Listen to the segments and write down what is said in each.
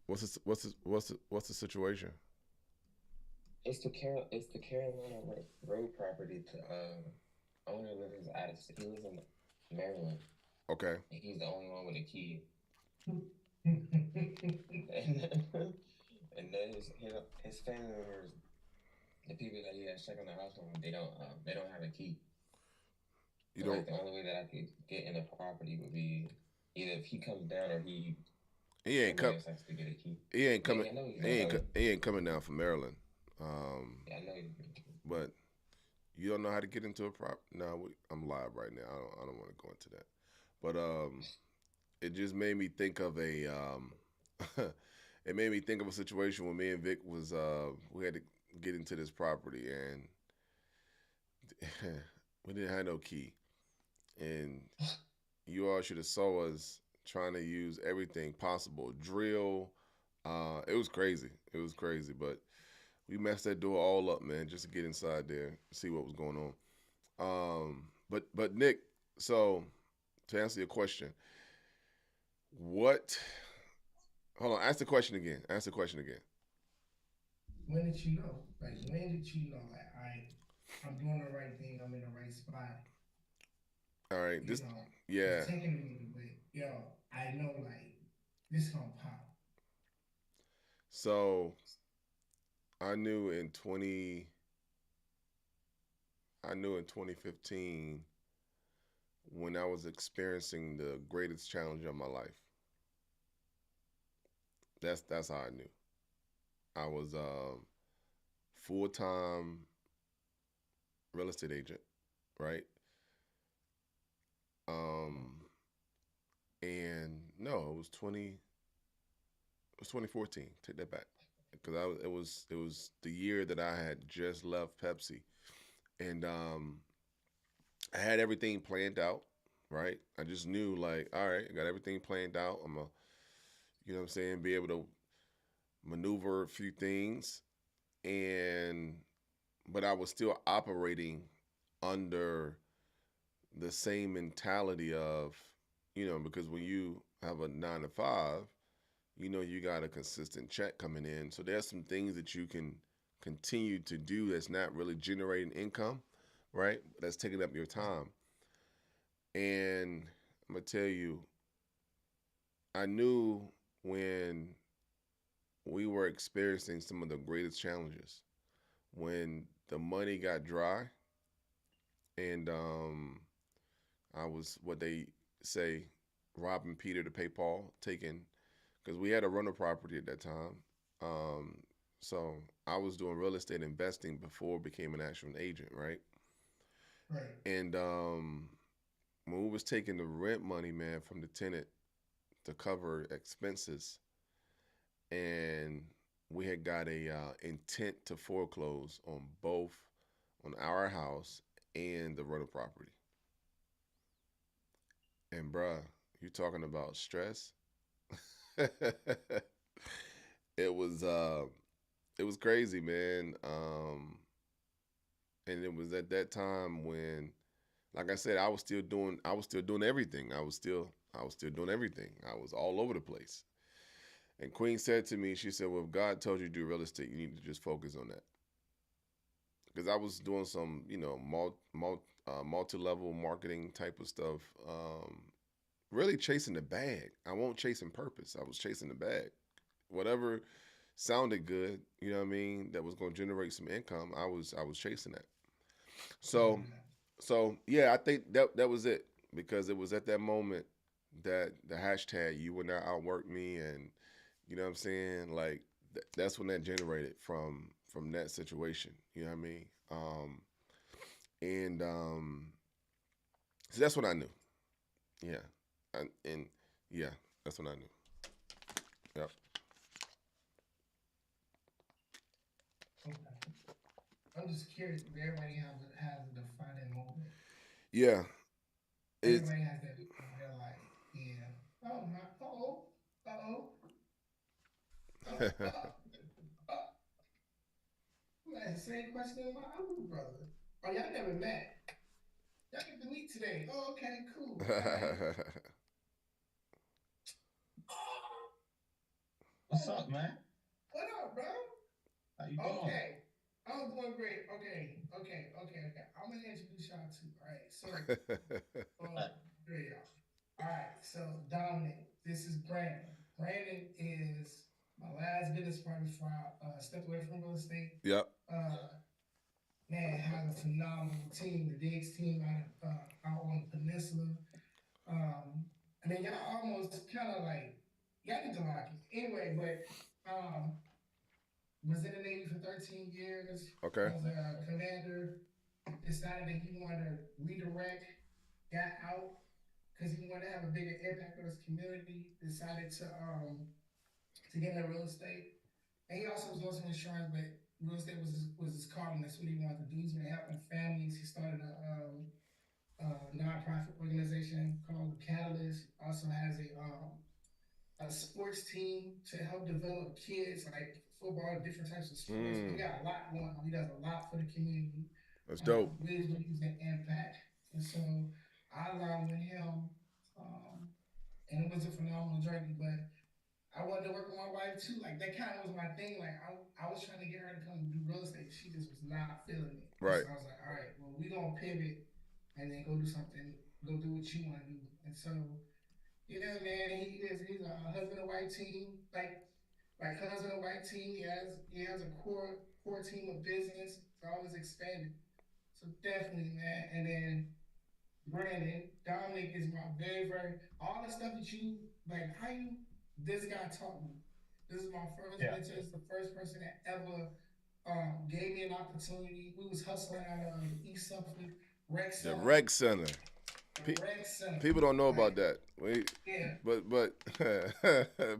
What's the situation? It's the Carolina Road property. The owner lives out of he lives in Maryland, Okay. and he's the only one with a key. and his family members, the people that he has check on the house for him, they don't have a key. You So don't. like the only way that I could get in the property would be either if he comes down or he He ain't somebody come. else has to get a key. He ain't Yeah, coming. yeah, I know he, He ain't coming down from Maryland. Um, yeah, I know he. but you don't know how to get into a prop. No, I'm live right now. I don't want to go into that. But it just made me think of a. It made me think of a situation when me and Vic was. We had to get into this property and we didn't have no key, and you all should have saw us trying to use everything possible. Drill. It was crazy. It was crazy, but we messed that door all up, man, just to get inside there, see what was going on. But Nick, so to answer your question, what? Hold on, ask the question again. Ask the question again. When did you know? Like, when did you know? Like, I'm doing the right thing. I'm in the right spot. All right, You this, know, yeah. it's taking me a little bit. Yo, I know, like, this gonna pop. So I knew in 20, I knew in 2015 when I was experiencing the greatest challenge of my life. That's how I knew. I was full time real estate agent, right? Um, and no, it was 2014. Take that back, because it was the year that I had just left Pepsi, and I had everything planned out, right? I just knew like, all right, I got everything planned out. I'm a, you know what I'm saying, be able to maneuver a few things, and but I was still operating under the same mentality of, because when you have a 9 to 5, you got a consistent check coming in. So there's some things that you can continue to do that's not really generating income, right? That's taking up your time. And I'm gonna tell you, I knew when we were experiencing some of the greatest challenges, when the money got dry, and I was what they say, robbing Peter to pay Paul, taking because we had a rental property at that time. Um, so I was doing real estate investing before I became an actual agent, right? Right. And when we was taking the rent money, man, from the tenant to cover expenses, and we had got a intent to foreclose on both, on our house and the rental property. And bruh, you talking about stress? it was uh, it was crazy, man. And it was at that time when, like I said, I was still doing everything. I was still doing everything. I was all over the place. And Queen said to me, she said, "Well, if God told you to do real estate, you need to just focus on that." Because I was doing some, multi-level marketing type of stuff. Really chasing the bag. I won't chasing purpose. I was chasing the bag. Whatever sounded good, you know what I mean, that was going to generate some income. I was chasing that. So Mm. so yeah, I think that was it, because it was at that moment that the hashtag "you will not outwork me," and you know what I'm saying, like that's when that generated from that situation. You know what I mean? And so that's what I knew. Yeah, and yeah, that's what I knew. Yep. Okay. I'm just curious. Everybody has a defining moment. Yeah. It's Everybody has that moment. They're like, yeah. Oh my. Oh. Oh. Oh. Oh. Oh. Man, same question as my other brother. Oh, y'all never met. Y'all get to meet today. Oh, okay, cool. All right. What's up, man? What up, bro? How you doing? Okay. I'm doing great. Okay. I'm gonna introduce y'all to. All right. So, Uh, here y'all. All right. So, Dominic, this is Brandon. Brandon is my last business partner before I stepped away from real estate. Yep. Uh, Man, has a phenomenal team, the Diggs team out on the peninsula. I mean, y'all almost kind of like y'all need to lock it anyway. But was in the Navy for 13 years. Okay. Was a commander. Decided that he wanted to redirect. Got out because he wanted to have a bigger impact on his community. Decided to get into real estate. And he also was doing some insurance, but real estate was his calling. That's what he wanted to do. He's been helping families. He started a nonprofit organization called Catalyst. Also has a sports team to help develop kids like football, different types of sports. He got a lot going on. He does a lot for the community. That's dope. Really believes in impact, and so I aligned with him, um, and it was a phenomenal journey. But I wanted to work with my wife too. Like that kind of was my thing. Like I was trying to get her to come do real estate. She just was not feeling it. Right. So I was like, all right, well, we gonna pivot and then go do something, go do what you want to do. And so, yeah, man, he's a husband and wife team. Like husband and wife team. He has a core team of business. It's always expanding. So definitely, man. And then Brandon, Dominic is my very all the stuff that you like. How you this guy taught me. This is my first yeah. mentor. It's the first person that ever gave me an opportunity. We was hustling out of East Suffolk Rec The Center. rec center. Rec Center. People don't know about that. Yeah. But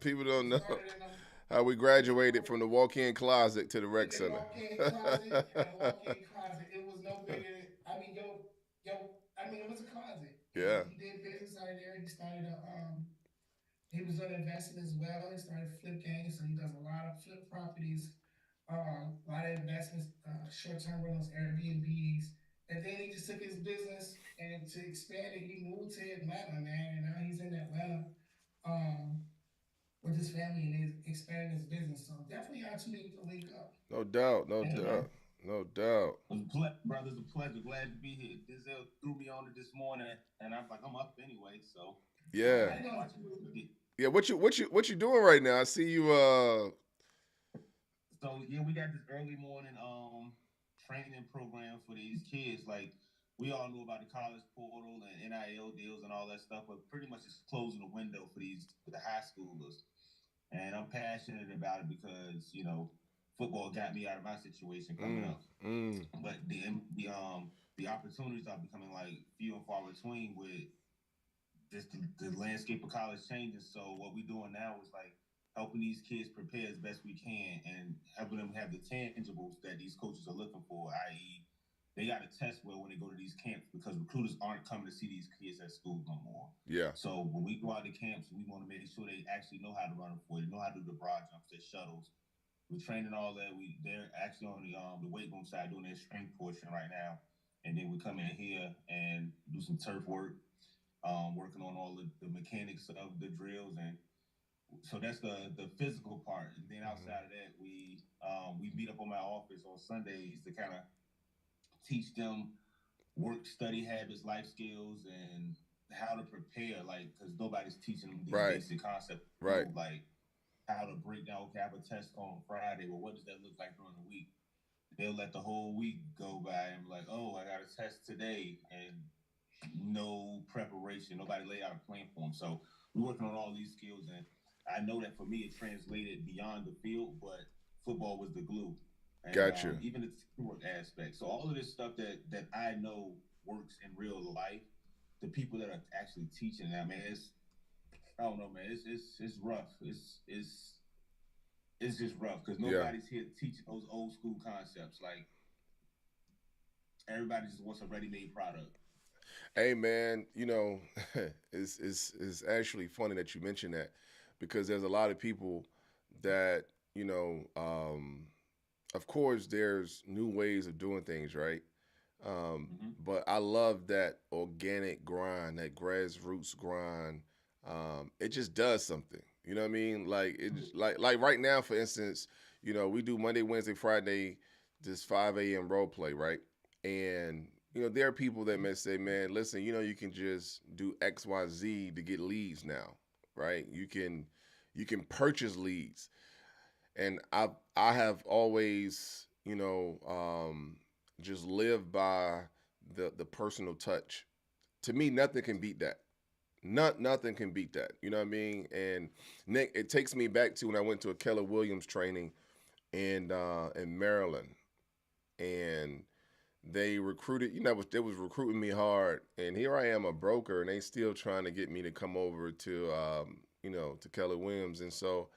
people don't know Started in how we graduated from the walk-in closet to the rec the center. walk-in closet and a walk-in closet. It was no bigger than I mean, it was a closet. Yeah. He did business out of there. He was doing investing as well. He started flip games, so he does a lot of flip properties, a lot of investments, short-term rentals, Airbnbs. And then he just took his business and to expand it, he moved to Atlanta, man. And now he's in Atlanta um, with his family and he's expanding his business. So definitely y'all two need to link up. No doubt. No Yeah. doubt. No doubt. Brother, it's a pleasure. Glad to be here. Denzel threw me on it this morning, and I'm like, I'm up anyway, so Yeah. I know. Yeah. What you doing right now? I see you. So yeah, we got this early morning training program for these kids. Like we all know about the college portal and NIL deals and all that stuff, but pretty much it's closing the window for the high schoolers. And I'm passionate about it because football got me out of my situation coming up. But the opportunities are becoming like few and far between with just the landscape of college changing. So what we're doing now is like helping these kids prepare as best we can and helping them have the tangibles that these coaches are looking for, i.e., they got to test well when they go to these camps because recruiters aren't coming to see these kids at school no more. Yeah. So when we go out to camps, we want to make sure they actually know how to run a 40, know how to do the broad jumps, their shuttles. We're training all that. They're actually on the weight room side doing their strength portion right now, and then we come in here and do some turf work, working on all the mechanics of the drills, and so that's the physical part. And then outside of that, we meet up on my office on Sundays to kind of teach them work study habits, life skills, and how to prepare. Like because nobody's teaching them these basic concepts. Right. Like how to break down. Okay, I have a test on Friday. Well, what does that look like during the week? They'll let the whole week go by and be like, oh, I got a test today, and no preparation. Nobody laid out a plan for them. So we're working on all these skills, and I know that for me, it translated beyond the field, but football was the glue. And, Gotcha. Even the teamwork aspect. So all of this stuff that I know works in real life, the people that are actually teaching that, man, I don't know, man, it's rough. It's just rough because nobody's here teaching those old school concepts. Like everybody just wants a ready-made product. Hey man, it's actually funny that you mentioned that because there's a lot of people that of course there's new ways of doing things, right? But I love that organic grind, that grassroots grind. it just does something. You know what I mean? Like like right now, for instance, we do Monday, Wednesday, Friday, this 5 a.m. role play, right? And there are people that may say, man, listen, you can just do X, Y, Z to get leads now, right? You can purchase leads, and I have always just lived by the personal touch. To me, nothing can beat that. Nothing can beat that. You know what I mean? And Nick, it takes me back to when I went to a Keller Williams training in Maryland, and they recruited. They was recruiting me hard, and here I am, a broker, and they still trying to get me to come over to Keller Williams, and so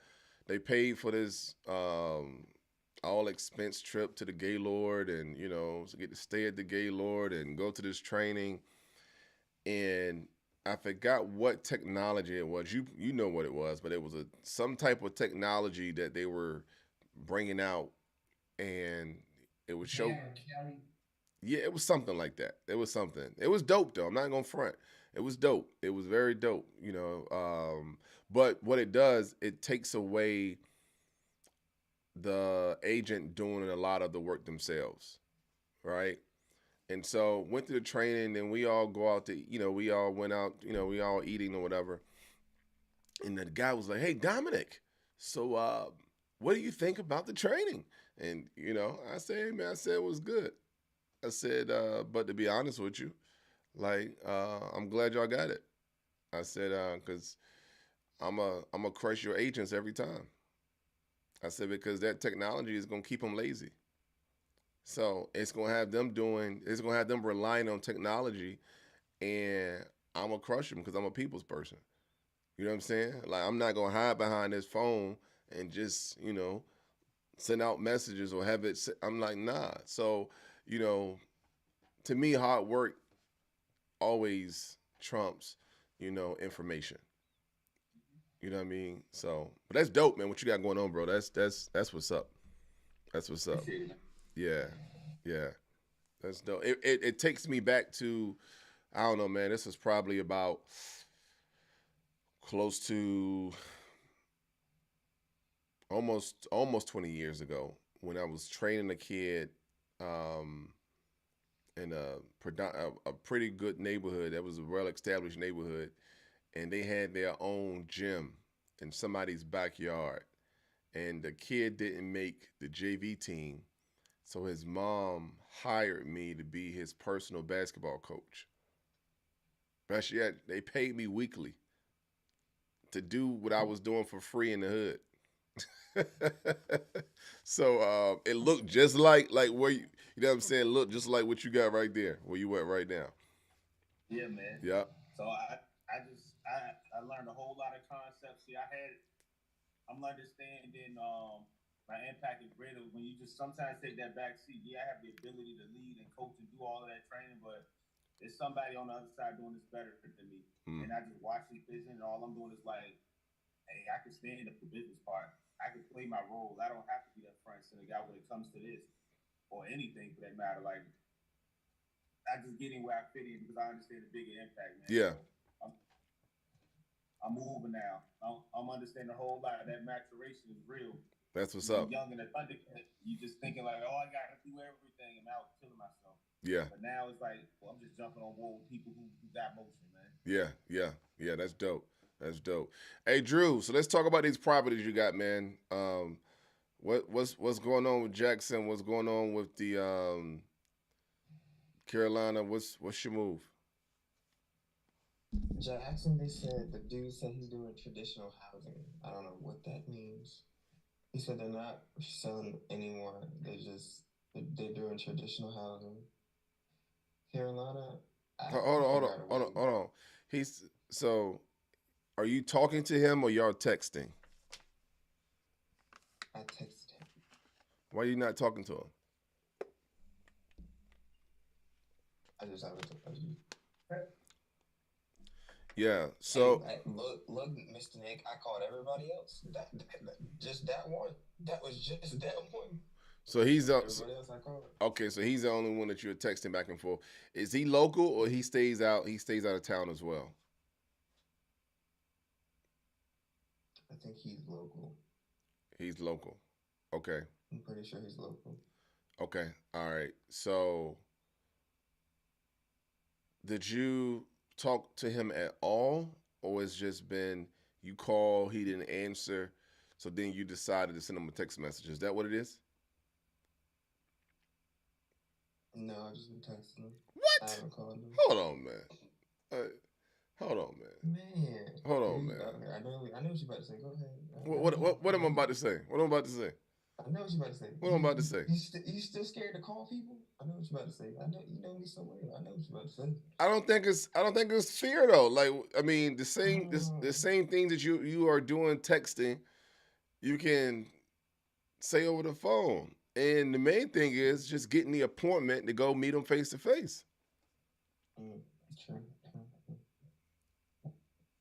they paid for this all expense trip to the Gaylord, and to get to stay at the Gaylord and go to this training, and I forgot what technology it was. You know what it was, but it was some type of technology that they were bringing out, and it would show. Yeah, it was something like that. It was something. It was dope though. I'm not gonna front. It was dope. It was very dope. But what it does, it takes away the agent doing a lot of the work themselves, right? And so went through the training, and we all go out to, we all went out, we all eating or whatever. And the guy was like, "Hey, Dominic, so what do you think about the training?" And I said, "Hey man," I said, "It was good." I said, "But to be honest with you, like, I'm glad y'all got it." I said, "Cause I'm a crush your agents every time." I said, because that technology is gonna keep them lazy. So it's gonna have them relying on technology, and I'm gonna crush them because I'm a people's person. You know what I'm saying? Like, I'm not gonna hide behind this phone and just send out messages or have it. I'm like, nah. So you know, to me, hard work always trumps information. You know what I mean? So, but that's dope, man. What you got going on, bro? That's what's up. That's what's up. Appreciate it. Yeah, yeah. That's dope. It takes me back to, I don't know, man. This is probably about close to almost 20 years ago when I was training a kid um, in a pretty good neighborhood. That was a well established neighborhood, and they had their own gym in somebody's backyard. And the kid didn't make the JV team, so his mom hired me to be his personal basketball coach. But they paid me weekly to do what I was doing for free in the hood. So it looked just like where you know what I'm saying? Look just like what you got right there, where you at right now. Yeah, man. Yeah. So I learned a whole lot of concepts. See, I'm understanding my impact is greater when you just sometimes take that back seat. Yeah, I have the ability to lead and coach and do all of that training, but there's somebody on the other side doing this better than me. And I just watch this vision, and all I'm doing is like, hey, I can stand up the business part. I can play my role. I don't have to be that front center guy when it comes to this or anything for that matter. Like, I just get in where I fit in because I understand the bigger impact, man. Yeah. So I'm moving now. I'm understanding a whole lot. That maturation is real. That's what's up. Young and a thundercat, you just thinking like, oh, I got to do everything, and out killing myself. Yeah. But now it's like, well, I'm just jumping on board with people who got motion, man. Yeah. That's dope. That's dope. Hey, Drew. So let's talk about these properties you got, man. What's going on with Jackson? What's going on with the Carolina? What's your move? Jackson, they said the dude said he's doing traditional housing. I don't know what that means. He said they're not selling anymore. They're doing traditional housing. Carolina, Hold on. So, are you talking to him or y'all texting? I texted him. Why are you not talking to him? I just haven't. Yeah. So hey, look, Mr. Nick. I called everybody else. Just that one. That was just that one. So he's everybody else I called. Okay. So he's the only one that you're texting back and forth. Is he local or he stays out? He stays out of town as well. I think he's local. He's local. Okay. I'm pretty sure he's local. Okay. All right. So, did you talk to him at all, or it's just been you call, he didn't answer, so then you decided to send him a text message? Is that what it is? No, I've just been texting him. I What? haven't called him. Hold on, man. Uh, hold on, man. Man. Hold on, man. I know what you're about to say. Go ahead. What am I about to say? What am I about to say? I know what you're about to say. What am I about to say? You still scared to call people? I know what you're about to say. I know you know me so well. I know what you're about to say. I don't think it's fear though. Like I mean, the same things that you are doing texting, you can say over the phone. And the main thing is just getting the appointment to go meet him face to face. True.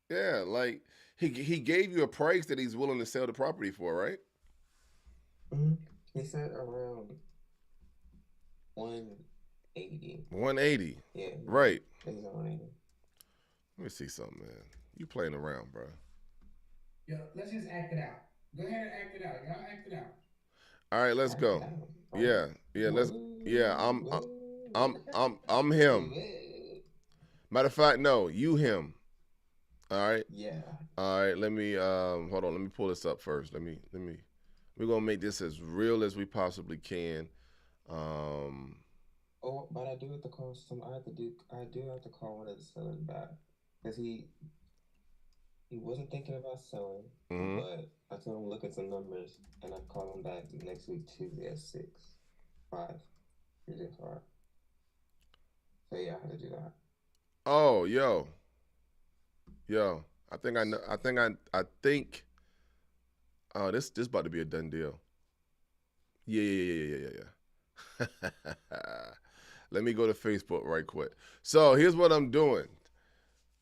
Yeah, like he gave you a price that he's willing to sell the property for, right? He said around 180. 180. Yeah. Right. He's at 180. Let me see something, man. You playing around, bro. Yo, let's just act it out. Go ahead and act it out. Y'all act it out. All right, let's go. Yeah, I'm him. Matter of fact, no, you him. All right. Yeah. All right. Let me hold on. Let me pull this up first. We're gonna make this as real as we possibly can. Oh, but I do have to call I do have to call one of the sellers back because he wasn't thinking about selling, but I told him look at some numbers, and I call him back next week Tuesday at 5. So yeah, I had to do that. Oh, yo. I think I know. I think. Oh, this about to be a done deal. Yeah. Let me go to Facebook right quick. So here's what I'm doing.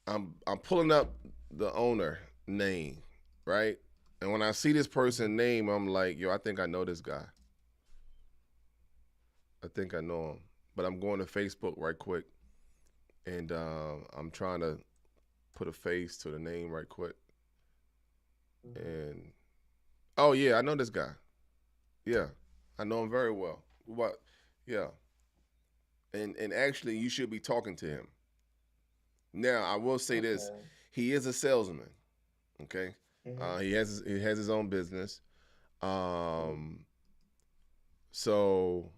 I'm pulling up the owner name, right? And when I see this person name, I'm like, yo, I think I know this guy. I think I know him. But I'm going to Facebook right quick, and I'm trying to put a face to the name right quick. And oh yeah, I know this guy. Yeah, I know him very well. What? Yeah. And actually, you should be talking to him. Now, I will say this: he is a salesman. Okay, he has his own business. So,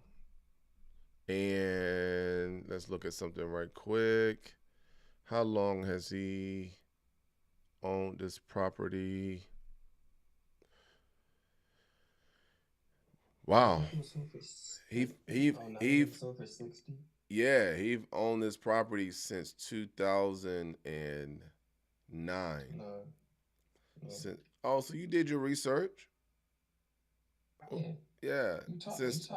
and let's look at something right quick. How long has he owned this property? Wow. He sold for 60. Yeah, he owned this property since 2009. No. So you did your research? Yeah. Yeah.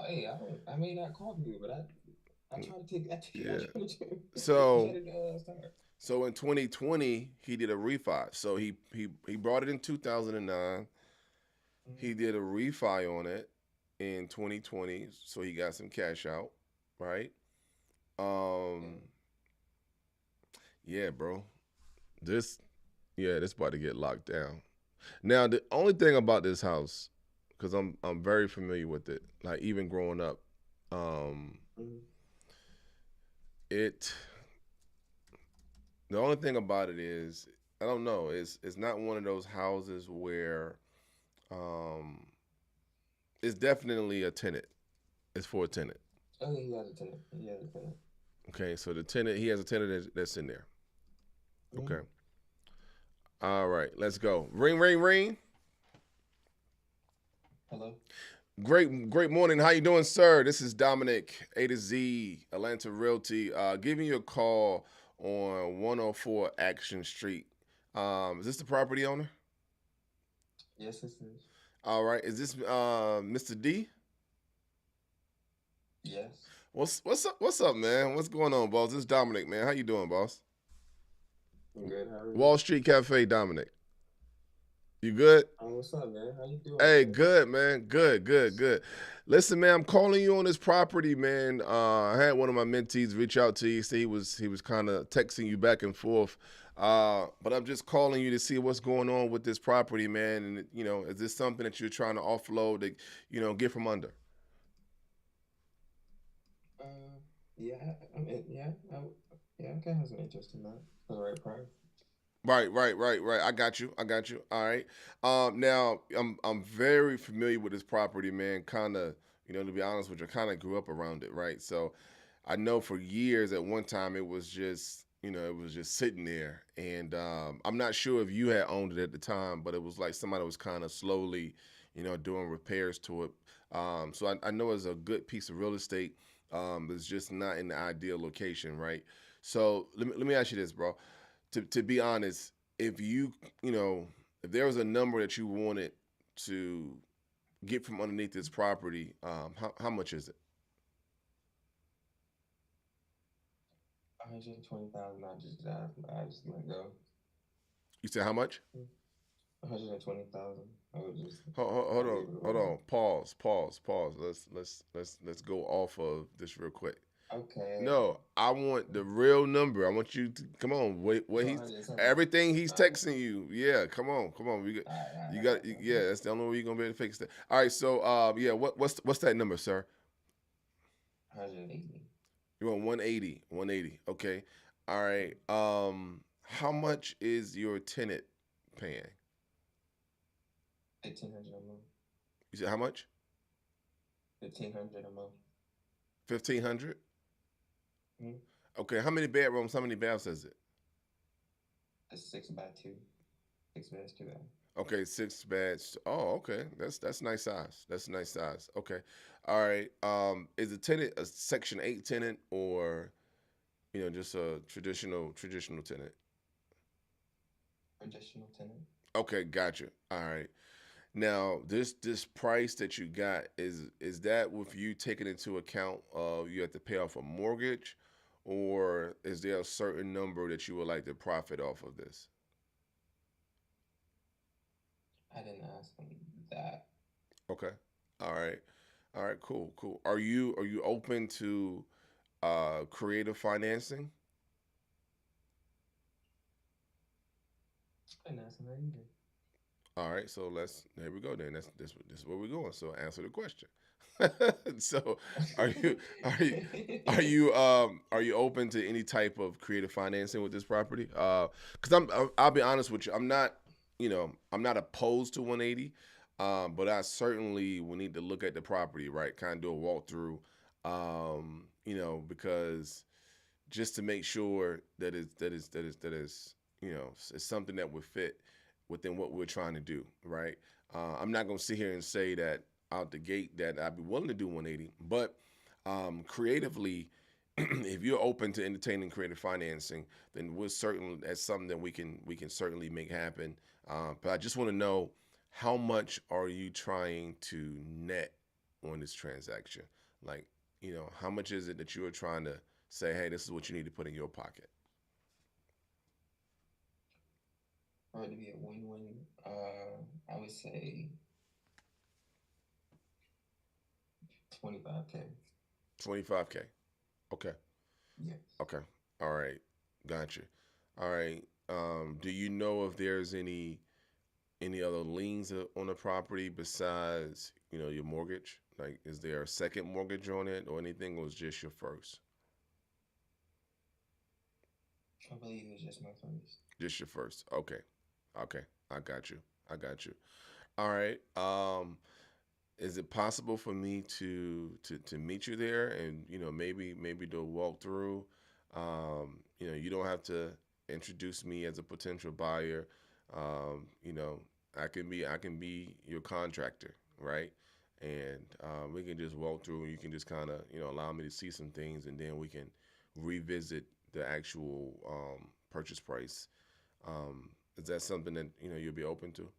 Hey, I may not call you, but I try to take that. Yeah. So in 2020, he did a refi. So he brought it in 2009. He did a refi on it in 2020, so he got some cash out, right? Yeah, bro. This about to get locked down. Now, the only thing about this house, because I'm very familiar with it, like even growing up, the only thing about it is, I don't know, it's not one of those houses where it's definitely a tenant. It's for a tenant. Oh, he has a tenant. Okay, so he has a tenant that's in there. Okay. All right, let's go. Ring, ring, ring. Hello. Great morning. How you doing, sir? This is Dominic, A to Z, Atlanta Realty. Giving you a call on 104 Action Street. Is this the property owner? Yes, this is. All right. Is this Mr. D? Yes. What's up, man? What's going on, boss? This is Dominic, man. How you doing, boss? I'm good. How are you? Wall Street Cafe, Dominic. You good? What's up, man? How you doing? Hey, good, man. Good. Listen, man, I'm calling you on this property, man. I had one of my mentees reach out to you. Say he was kind of texting you back and forth. But I'm just calling you to see what's going on with this property, man. And is this something that you're trying to offload to, get from under? Uh, yeah, I mean, yeah, I can have some interest in that for the right price. Right, right, right, right. I got you. I got you. All right. Now I'm very familiar with this property, man. Kind of, to be honest with you, I kind of grew up around it, right? So I know for years at one time it was just, it was just sitting there, and I'm not sure if you had owned it at the time, but it was like somebody was kind of slowly, doing repairs to it. So I know it's a good piece of real estate. It's just not in the ideal location, right? So let me ask you this, bro. To be honest, if if there was a number that you wanted to get from underneath this property, how much is it? 120,000. I just let go. You said how much? 120,000. I would just Hold leave on, it hold alone. on. Pause, pause, pause. Let's go off of this real quick. Okay. No, I want the real number. I want you to come on. Wait, what So he's 170. everything he's All right. texting you. Yeah, come on, come on. All right. All right. You I got, got you. I got yeah. That's the only way you're gonna be able to fix that. All right, so yeah. What's that number, sir? you. 180. You want 180, 180. Okay. All right. How much is your tenant paying? 1,800 a month. You said how much? 1,500 a month. 1,500. Hmm. Okay. How many bedrooms? How many baths is it? A 6 by 2. 6 beds, 2 baths. Okay, six beds. Oh, okay. That's nice size. That's a nice size. Okay. All right. Is the tenant a Section 8 tenant, or just a traditional tenant? Additional tenant. Okay, gotcha. All right. Now, this price that you got, is that with you taking into account you have to pay off a mortgage, or is there a certain number that you would like to profit off of this? I didn't ask him that. Okay. All right. All right. Cool. Cool. Are you open to creative financing? I didn't ask him that either. All right. So there we go. Then this is where we're going. So answer the question. So are you are you are you open to any type of creative financing with this property? Because I'll be honest with you, I'm not opposed to 180, but I certainly will need to look at the property, right? Kind of do a walkthrough, because just to make sure that is it's something that would fit within what we're trying to do, right? I'm not gonna sit here and say that out the gate that I'd be willing to do 180, but creatively, if you're open to entertaining creative financing, then we're certainly that's something that we can certainly make happen. But I just want to know, how much are you trying to net on this transaction? Like, how much is it that you are trying to say, hey, this is what you need to put in your pocket? For it to be a win-win, I would say 25K. 25K. Okay. Yes. Okay. All right. Gotcha. All right. Do you know if there's any other liens on the property besides your mortgage? Like, is there a second mortgage on it or anything, or was just your first? I believe it was just my first. Just your first. Okay. Okay. I got you. I got you. All right. Is it possible for me to meet you there, and maybe do a walkthrough? You don't have to introduce me as a potential buyer. I can be your contractor, right? And we can just walk through, and you can just kind of allow me to see some things, and then we can revisit the actual purchase price. Is that something that you'll be open to?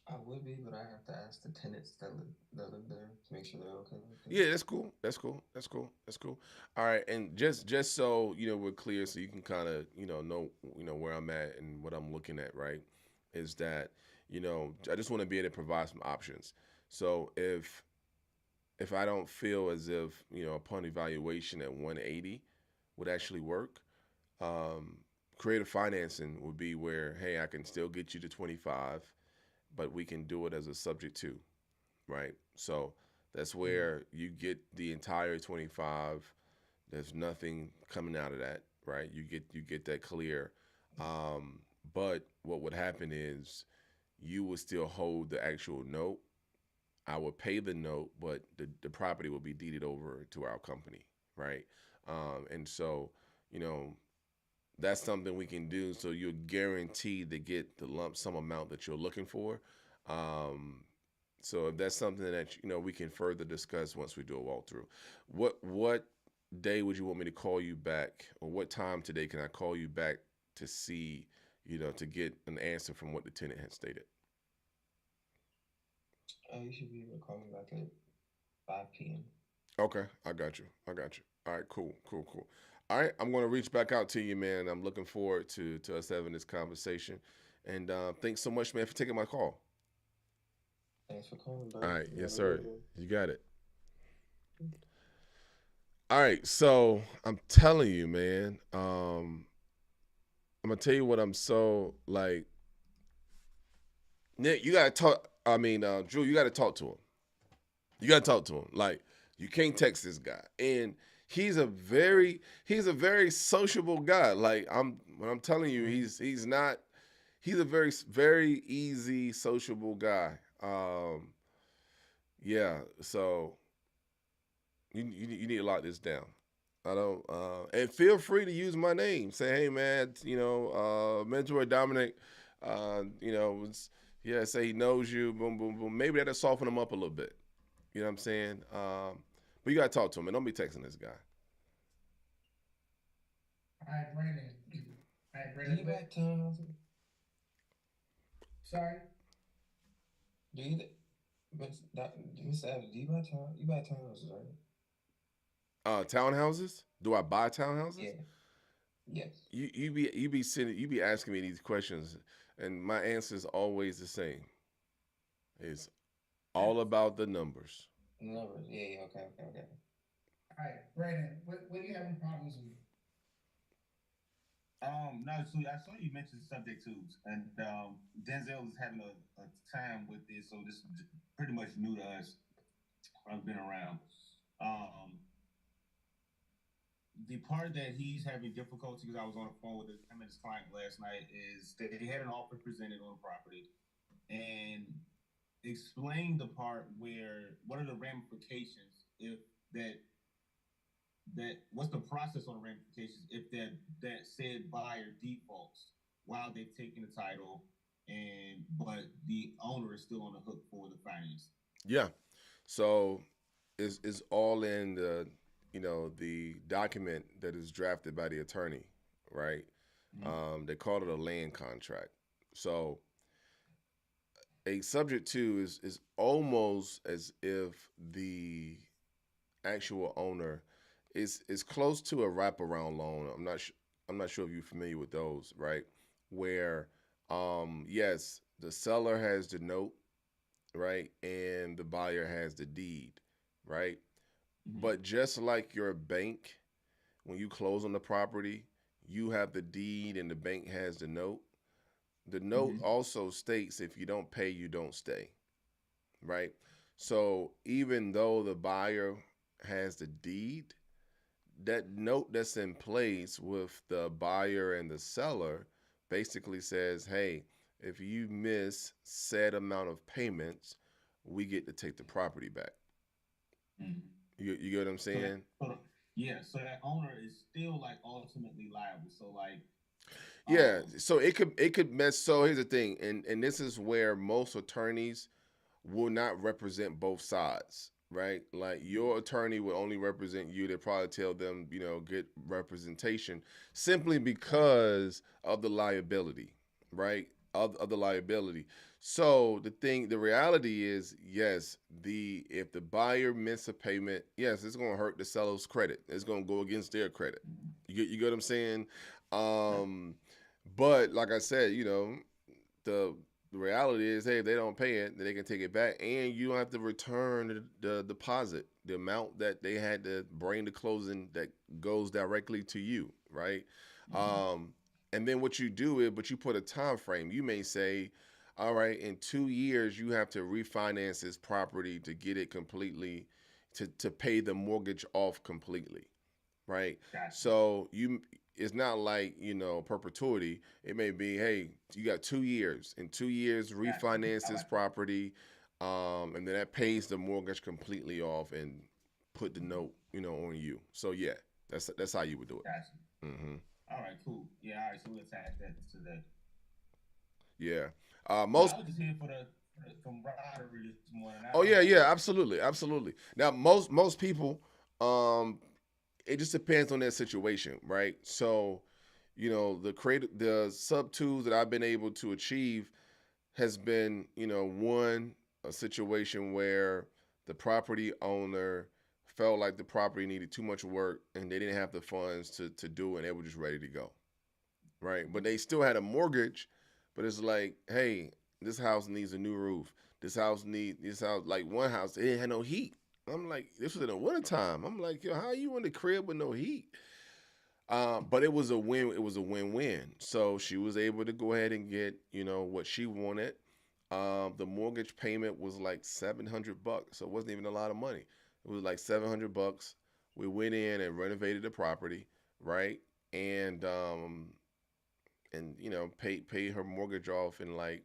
I would be, but I have to ask the tenants that live there to make sure they're okay with it. Yeah, that's cool. That's cool. That's cool. That's cool. All right, and just so we're clear, so you can kind of know where I'm at and what I'm looking at, right? Is that I just want to be able to provide some options. So if I don't feel as if upon evaluation at 180 would actually work, Um, creative financing would be where, hey, I can still get you to 25, but we can do it as a subject to, right? So that's where you get the entire 25. There's nothing coming out of that, right? You get that clear. Um, but what would happen is you would still hold the actual note. I would pay the note, but the property will be deeded over to our company, right? And so, you know, that's something we can do. So you're guaranteed to get the lump sum amount that you're looking for. Um, so if that's something that we can further discuss once we do a walkthrough. What day would you want me to call you back, or what time today can I call you back to see, to get an answer from what the tenant has stated? You should be able to call me back at 5 p.m. Okay, I got you. I got you. All right, cool, cool, cool. All right, I'm gonna reach back out to you, man. I'm looking forward to us having this conversation, and thanks so much, man, for taking my call. Thanks for calling, All bro. right, You yes, have a good sir. one. You got it. All right, so I'm telling you, man. I'm gonna tell you what I'm so like. Nick, you gotta talk. I mean, Drew, you gotta talk to him. You gotta talk to him. Like, you can't text this guy, and he's a very sociable guy. Like, when I'm telling you, he's not. He's a very easy, sociable guy. Yeah. So you need to lock this down. I don't. And feel free to use my name. Say, hey, man, mentor Dominic. Yeah. Say he knows you. Boom, boom, boom. Maybe that'll soften him up a little bit. You know what I'm saying? But you gotta talk to him, and don't be texting this guy. All right, Brandon. All right, Do you Brandon. buy townhouses? Sorry. Do you? But that, Mr. Evans, do you buy You buy townhouses, right? Townhouses? Do I buy townhouses? Yeah. Yes. You be asking me these questions, and my answer is always the same. It's all about the numbers. Numbers. Yeah. Yeah. Okay. Okay. Okay. All right, Brandon. What are you having problems with? No, so I saw you mentioned subject twos, and Denzel is having a time with this, so this is pretty much new to us. I've been around. Um, the part that he's having difficulty, because I was on the phone with him and his client last night, is that they had an offer presented on the property, and explain the part where what are the ramifications if what's the process on the ramifications if that said buyer defaults while they've taken the title, and but the owner is still on the hook for the finance. Yeah. So it's all in the document that is drafted by the attorney, right? They call it a land contract. So a subject to is almost as if the actual owner is close to a wraparound loan. I'm not sure if you're familiar with those, right? Where yes, the seller has the note, right, and the buyer has the deed, right? Mm-hmm. But just like your bank, when you close on the property, you have the deed and the bank has the note. The note Mm-hmm. also states if you don't pay, you don't stay, right? So even though the buyer has the deed, that note that's in place with the buyer and the seller basically says, hey, if you miss said amount of payments, we get to take the property back. Mm-hmm. You get what I'm So that, saying? so, yeah, so that owner is still like ultimately liable. So like, Yeah. um, So it could mess. So here's the thing, and this is where most attorneys will not represent both sides, right? Like your attorney will only represent you. They probably tell them, get representation simply because of the liability, right? Of the liability. So the reality is, yes, the if the buyer miss a payment, yes, it's gonna hurt the seller's credit. It's gonna go against their credit. You get what I'm saying? right. Um, but like I said, the the reality is, hey, if they don't pay it, then they can take it back, and you don't have to return the deposit, the amount that they had to bring to closing that goes directly to you, right? And then what you do is, but you put a time frame. You may say, all right, in 2 years you have to refinance this property to get it completely, to pay the mortgage off completely, right? Gotcha. So it's not like perpetuity. It may be, hey, you got 2 years. In 2 years, Gotcha. refinance I this like that. property, and then that pays the mortgage completely off and put the note, on you. So yeah, that's how you would do Gotcha. it. All right, cool. Yeah, all right. So we'll attach that to that. Yeah. Well, Most I was just here for the camaraderie this morning. Oh yeah, yeah, absolutely, absolutely. Now most people, it just depends on their situation, right? So, the sub twos that I've been able to achieve has been, one, a situation where the property owner felt like the property needed too much work and they didn't have the funds to do it, and they were just ready to go, right? But they still had a mortgage, but it's like, hey, this house needs a new roof. This house, like one house, it had no heat. I'm like, this was in the wintertime. I'm like, yo, how are you in the crib with no heat? But it was a win. It was a win-win. So she was able to go ahead and get, what she wanted. The mortgage payment was like $700, so it wasn't even a lot of money. It was like $700. We went in and renovated the property, right? And pay her mortgage off in like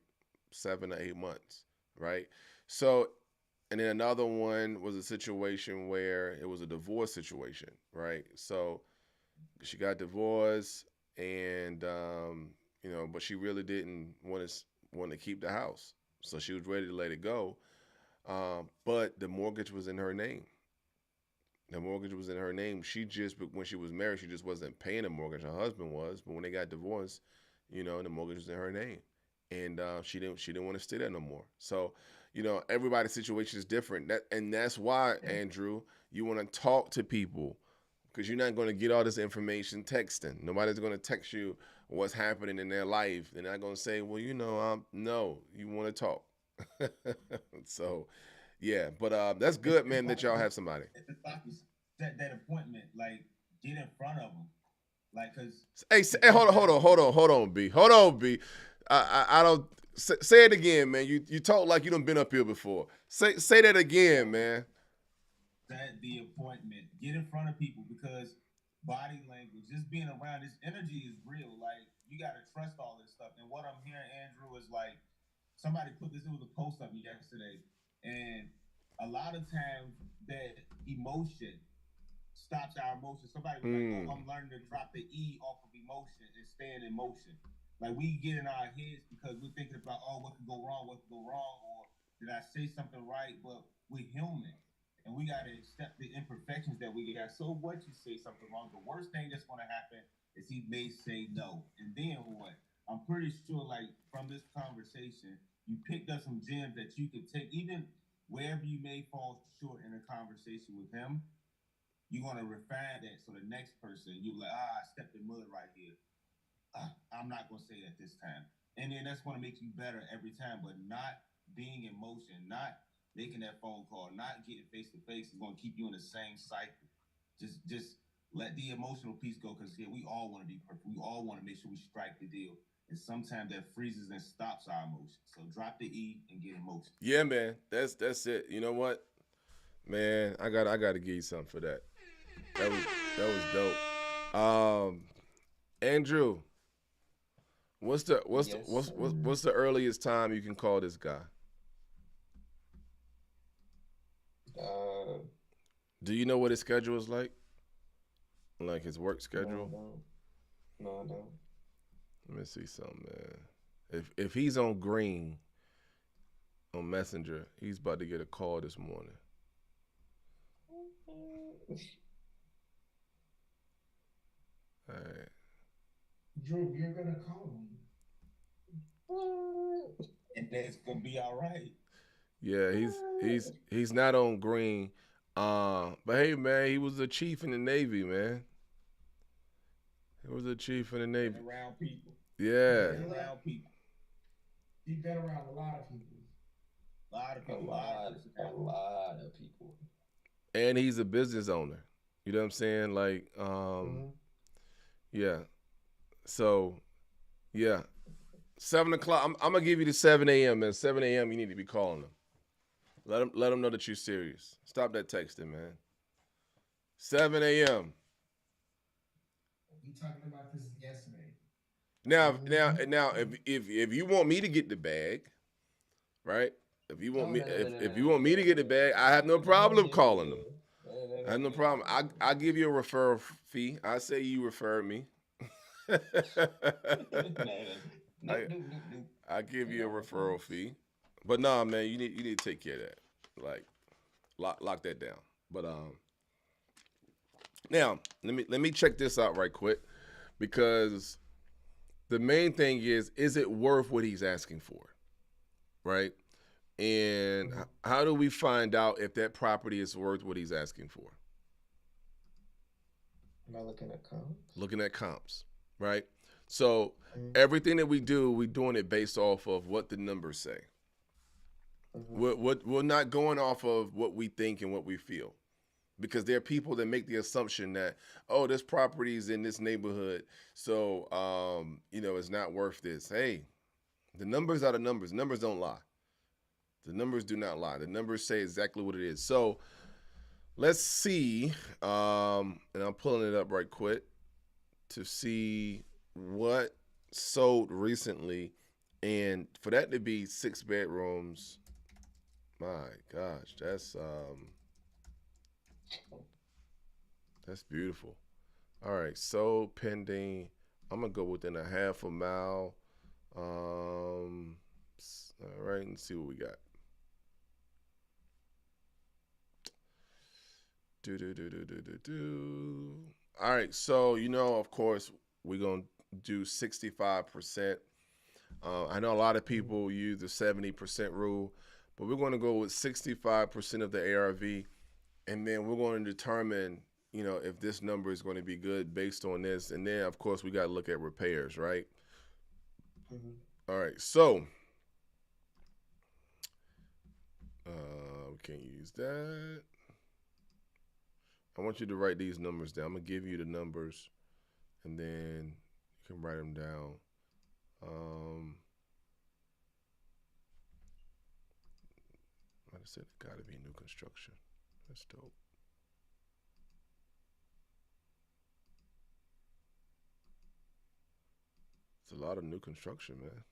7 to 8 months, right? So, and then another one was a situation where it was a divorce situation, right? So she got divorced, and but she really didn't want to keep the house, so she was ready to let it go. But the mortgage was in her name. The mortgage was in her name. She just, when she was married, she just wasn't paying the mortgage. Her husband was, but when they got divorced, the mortgage was in her name, and she didn't want to stay there no more. So, everybody's situation is different. That's why, Andrew, you want to talk to people, because you're not going to get all this information texting. Nobody's going to text you what's happening in their life. They're not going to say, well, no, you want to talk. So, yeah, but that's good, It's man, that like y'all have somebody. you set that appointment. Like, get in front of them. Like, cause Hey, the hey, thing that hold on, B, hold on, B. I don't say it again, man. You talk like you done been up here before. Say that again, man. set the appointment. Get in front of people because body language, just being around this energy is real. Like you gotta trust all this stuff. And what I'm hearing, Andrew, is like somebody put this. It was a post up yesterday, and a lot of times that emotion stops our emotion. Somebody was like, "Oh, Mm. I'm learning to drop the E off of emotion and staying in motion." Like we get in our heads because we're thinking about, "Oh, what could go wrong? What could go wrong?" Or did I say something right? But we're human, and we got to accept the imperfections that we got. So what you say something wrong? The worst thing that's going to happen is he may say no, and then what? I'm pretty sure, like from this conversation, you picked up some gems that you could take, even wherever you may fall short in a conversation with him, you're gonna refine that so the next person you like, I stepped in mud right here. I'm not gonna say that this time. And then that's gonna make you better every time. But not being in motion, not making that phone call, not getting face to face is gonna keep you in the same cycle. Just let the emotional piece go because here we all want to be perfect. We all want to make sure we strike the deal. And sometimes that freezes and stops our emotion. So drop the E and get in motion. Yeah, man. That's it. You know what, man? I gotta give you something for that. That was dope. Andrew, what's the what's the, Yes, what's what's sir. what's the earliest time you can call this guy? Uh, Do you know what his schedule is like his work no, I schedule? don't. No, I don't. Let me see something, man. If he's on green on Messenger, he's about to get a call this morning. All right. Drew, you're gonna call me. And that's gonna be all right. Yeah, he's not on green. But hey, man, he was a chief in the Navy, man. He was a chief in the Been Navy. around people. Yeah, Been around people. You've been around a lot of people. A lot of A people, a lot of lot, a personalities. lot of people. and he's a business owner. You know what I'm saying? Like, Hmm. yeah. So yeah, 7 o'clock. I'm gonna give you the 7 a.m. man. 7 a.m. You need to be calling them. Let them know that you're serious. Stop that texting, man. 7 a.m. We talking about this yesterday. Now, if you want me to get the bag, right? If you want No, me, no, no, no, no, if no. you want me to get the bag, I have no problem calling them. No, I have no problem. I give you a referral fee. I say you referred me. no, no. Nope, I nope, nope, nope. I give We you a got no referral problems. fee. But nah, man, you need to take care of that. Like lock that down. But now let me check this out right quick because the main thing is it worth what he's asking for, right? And how do we find out if that property is worth what he's asking for? Am I looking at comps? Looking at comps, right? So Mm-hmm. everything that we do, we're doing it based off of what the numbers say. We're not going off of what we think and what we feel, because there are people that make the assumption that, oh, this property is in this neighborhood, so it's not worth this. Hey, the numbers are the numbers. Numbers don't lie. The numbers do not lie. The numbers say exactly what it is. So let's see, and I'm pulling it up right quick to see what sold recently, and for that to be 6 bedrooms, my gosh, that's beautiful. All right, so pending. I'm gonna go within a half a mile. All right, and see what we got. Do. All right, so of course, we're gonna do 65%. I know a lot of people use the 70% rule, but we're gonna go with 65% of the ARV, and then we're going to determine, if this number is going to be good based on this, and then of course we got to look at repairs, right? All right, so we can't use that. I want you to write these numbers down. I'm gonna give you the numbers, and then you can write them down. Like I said, it got to be new construction. That's dope. It's a lot of new construction, man.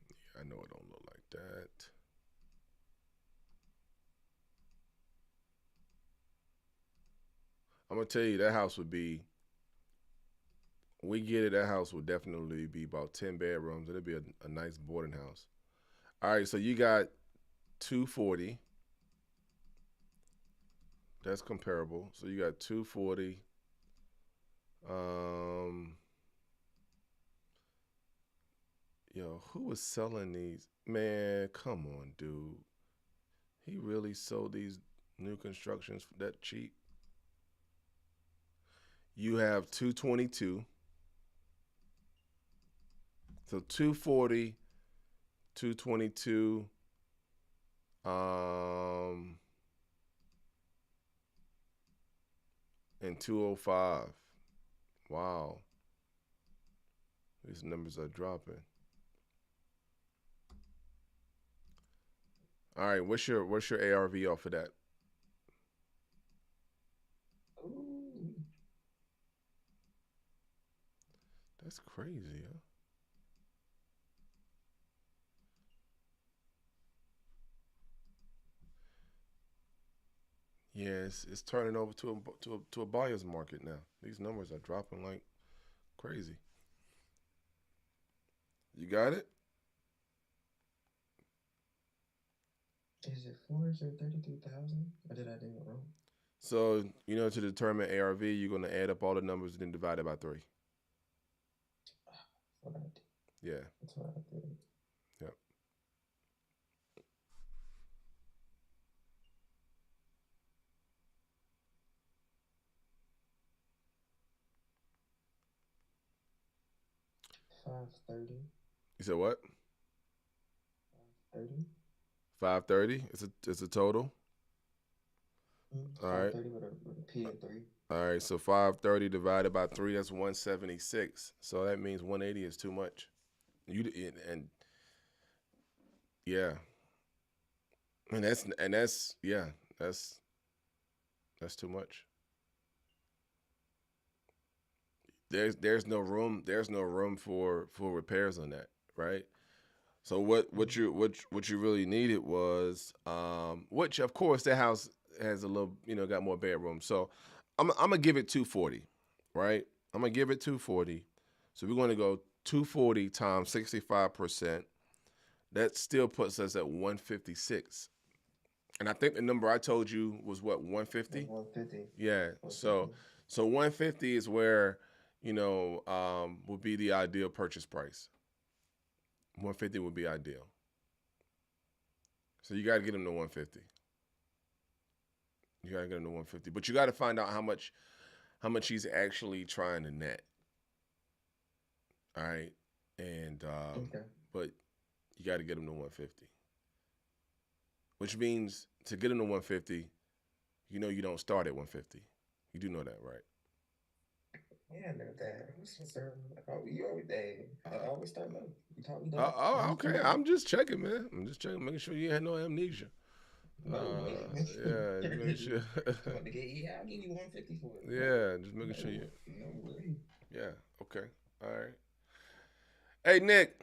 Yeah, I know it don't look like that. I'm gonna tell you that house would be. We get it. That house would definitely be about 10 bedrooms. It'll be a nice boarding house. All right, so you got 240. That's comparable. So you got 240. Who was selling these? Man, come on, dude. He really sold these new constructions that cheap? You have 222. So 240, 222, and 205. Wow. These numbers are dropping. All right, what's your ARV off of that? Ooh. That's crazy, huh? Yeah, it's turning over to a buyer's market now. These numbers are dropping like crazy. You got it? Is it 433,000? Or did I do it wrong? So, to determine ARV, you're going to add up all the numbers and then divide it by 3. That's what I did. Yeah. That's what I did. Yep. $530. You said what? 30. 530. It's a total. All Five right. thirty with a P at three. All right. So 530 divided by three, that's 176. So that means 180 is too much. You and yeah, and that's yeah, that's that's too much. There's no room for repairs on that, right? So what you really needed was which of course that house has a little, got more bedrooms. So I'm gonna give it 240, right? I'm gonna give it 240. So we're gonna go 240 times 65%. That still puts us at 156. And I think the number I told you was what, 150? 150. Yeah. So 150. so 150 is where, would be the ideal purchase price. 150 would be ideal. So you got to get him to 150. You got to get him to 150. But you got to find out how much he's actually trying to net. All right. And Okay. but you got to get him to 150. Which means to get him to 150, you don't start at 150. You do know that, right? Yeah, I know that. I'm so sorry. Oh, you always day. I always start low. You taught me Oh, that. oh, okay. I'm just checking, man. I'm just checking, making sure you had no amnesia. No way. Yeah, just making sure. I'm about to get, yeah, I'll give you 150 for it. Yeah, just making sure No, you. no way. Yeah, okay, all right. Hey Nick,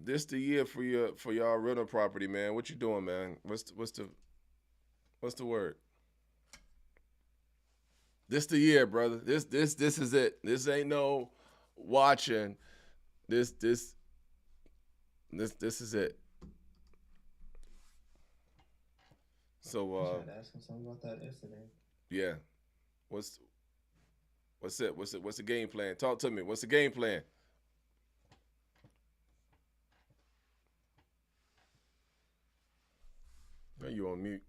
this the year for y'all rental property, man. What you doing, man? What's the word? This the year, brother. This is it. This ain't no watching. This this this is it. So I tried to ask him something about that yesterday. yeah. What's what's it? What's the game plan? Talk to me. What's the game plan? Oh, you on mute.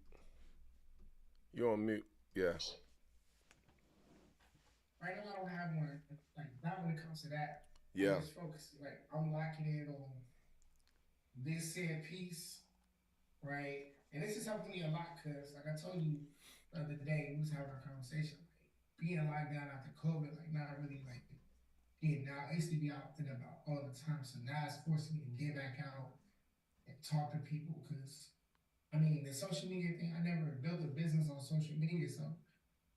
You on mute. Yeah. Right now, I don't have one. Like, not when it comes to that. I'm Yeah. just focused. Like, I'm locking in on this said piece, right? And this is helping me a lot because, like I told you the other day, we was having a conversation. Like, being locked down after COVID, like, not really like getting out. I used to be out and about all the time, so now it's forcing me to get back out and talk to people because I mean, the social media thing, I never built a business on social media. So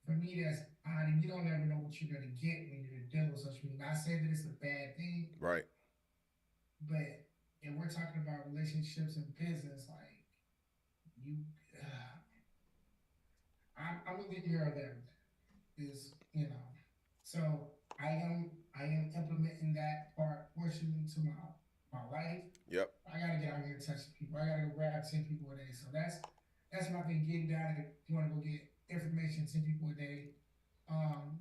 for me, that's odd. And you don't ever know what you're going to get when you're dealing with social media. Not saying that it's a bad thing, Right. but and we're talking about relationships and business, like you, I'm a big girl there. Is so I am implementing that portion into my life. Yep. I gotta get out here and touch people. I gotta go grab 10 people a day. So that's what I've been getting down. If you want to go get information, 10 people a day.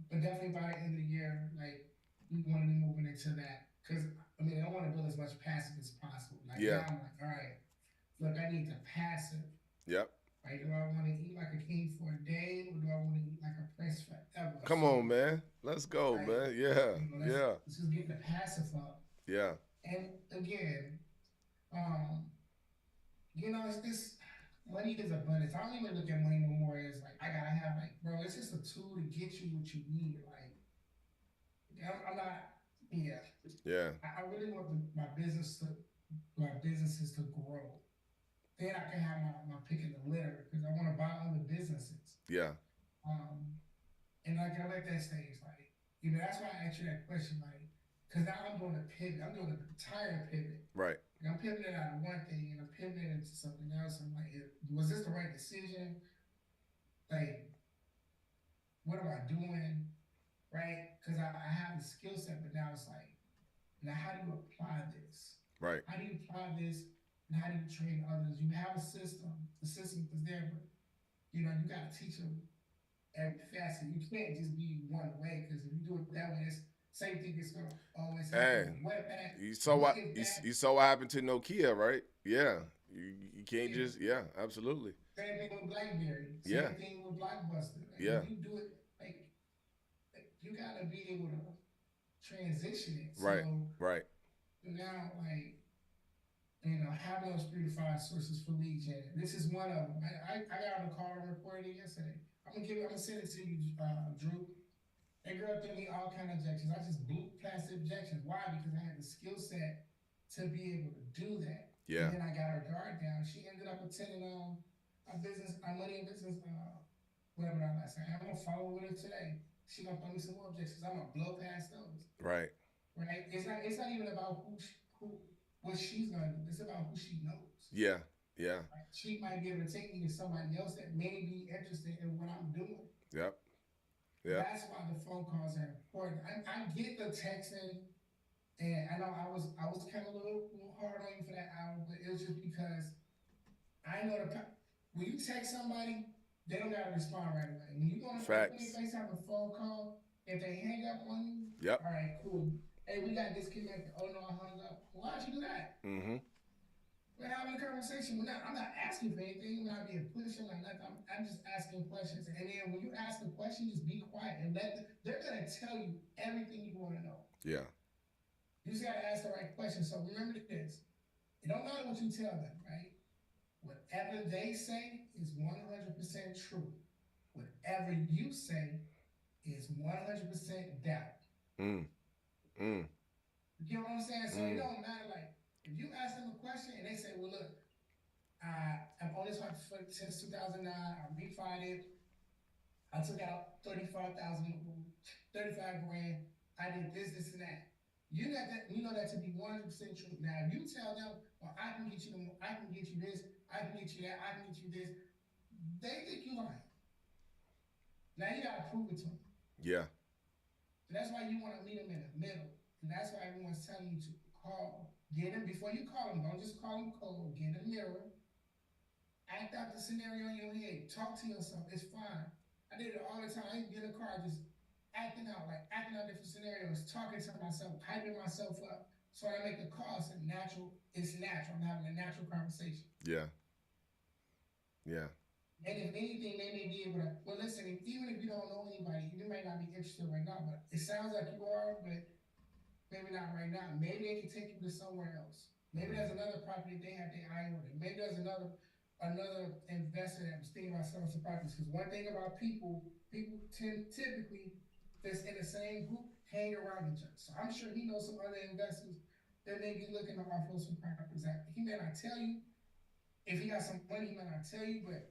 But definitely by the end of the year, like we want to be moving into that because I mean I want to build as much passive as possible. Like Yeah. now I'm like, all right, look, I need the passive. Yep. Like, do I want to eat like a king for a day, or do I want to eat like a prince forever? Come So, on, man. Let's go, right, man. Yeah. let's Yeah. let's just get the passive up. Yeah. And again, um, it's this money is abundance. I don't even look at money no more as like I gotta have like, bro, it's just a tool to get you what you need. Like, I'm not, yeah. Yeah. I really want my businesses to grow. Then I can have my pick of the litter because I want to buy other businesses. Yeah. Um, and like I let that stage, like, that's why I asked you that question, like, because now I'm doing a pivot. I'm doing an entire pivot. Right. And I'm pivoting out of one thing and I'm pivoting into something else. I'm like, was this the right decision? Like, what am I doing? Right? Because I have the skill set, but now it's like, now how do you apply this? Right. How do you apply this? And how do you train others? You have a system. The system is there, but you got to teach them every facet. You can't just be one way because if you do it that way, it's same thing is gonna always happen. Hey, What back? you saw What what if you, that? you saw what happened to Nokia, right? Yeah. You can't Yeah. just absolutely. Same thing with BlackBerry. Same Yeah. thing with Blockbuster. Like, Yeah. when you do it, like you gotta be able to transition it. Right. So Right. now, like having those 3 to 5 sources for lead gen. This is one of them. I got on the call and recorded it yesterday. I'm gonna send it to you, Drew. That girl threw me all kind of objections. I just blew past the objections. Why? Because I had the skill set to be able to do that. Yeah. And then I got her guard down. She ended up attending a money and business webinar last night. I'm gonna follow with her today. She gonna throw me some more objections. I'm gonna blow past those. Right. Right. It's not even about what she's gonna do. It's about who she knows. Yeah. Yeah. Right? She might be able to take me to somebody else that may be interested in what I'm doing. Yep. Yeah. That's why the phone calls are important. I get the texting, and I know I was kind of a little hard on you for that hour, but it was just because I know when you text somebody, they don't gotta respond right away. When you go on FaceTime a phone call, if they hang up on you, yep. All right, cool. Hey, we got disconnected. Oh no, I hung up. Why'd you do that? Mm-hmm. We're having a conversation. I'm not asking for anything. We're not being pushed or nothing. I'm just asking questions. And then when you ask a question, just be quiet and they're gonna tell you everything you want to know. Yeah. You just gotta ask the right question. So remember this. It don't matter what you tell them, right? Whatever they say is 100% true. Whatever you say is 100% doubt. Mm. Mm. You know what I'm saying? So it don't matter, like, if you ask them a question and they say, well, look, I've owned this house since 2009, I refied it, I took out 35 grand, I did this, and that. You know that to be 100% true. Now, if you tell them, well, I can get you this, I can get you that, I can get you this, they think you're lying. Now you gotta prove it to them. Yeah. So that's why you want to meet them in the middle. And that's why everyone's telling you to call. Get them before you call them. Don't just call them cold. Get in the mirror. Act out the scenario in your head. Talk to yourself. It's fine. I did it all the time. I used to get in the car just acting out different scenarios, talking to myself, hyping myself up. So when I make the call, it's natural. I'm having a natural conversation. Yeah. Yeah. And if anything, they may be able to, well, listen, even if you don't know anybody, you might not be interested right now, but it sounds like you are, but maybe not right now. Maybe they can take you to somewhere else. Maybe there's another property they have their eye on it. Maybe there's another investor that was thinking about selling some properties. Because one thing about people typically that's in the same group hang around each other. So I'm sure he knows some other investors that may be looking to offer some properties. He may not tell you. If he got some money, he may not tell you, but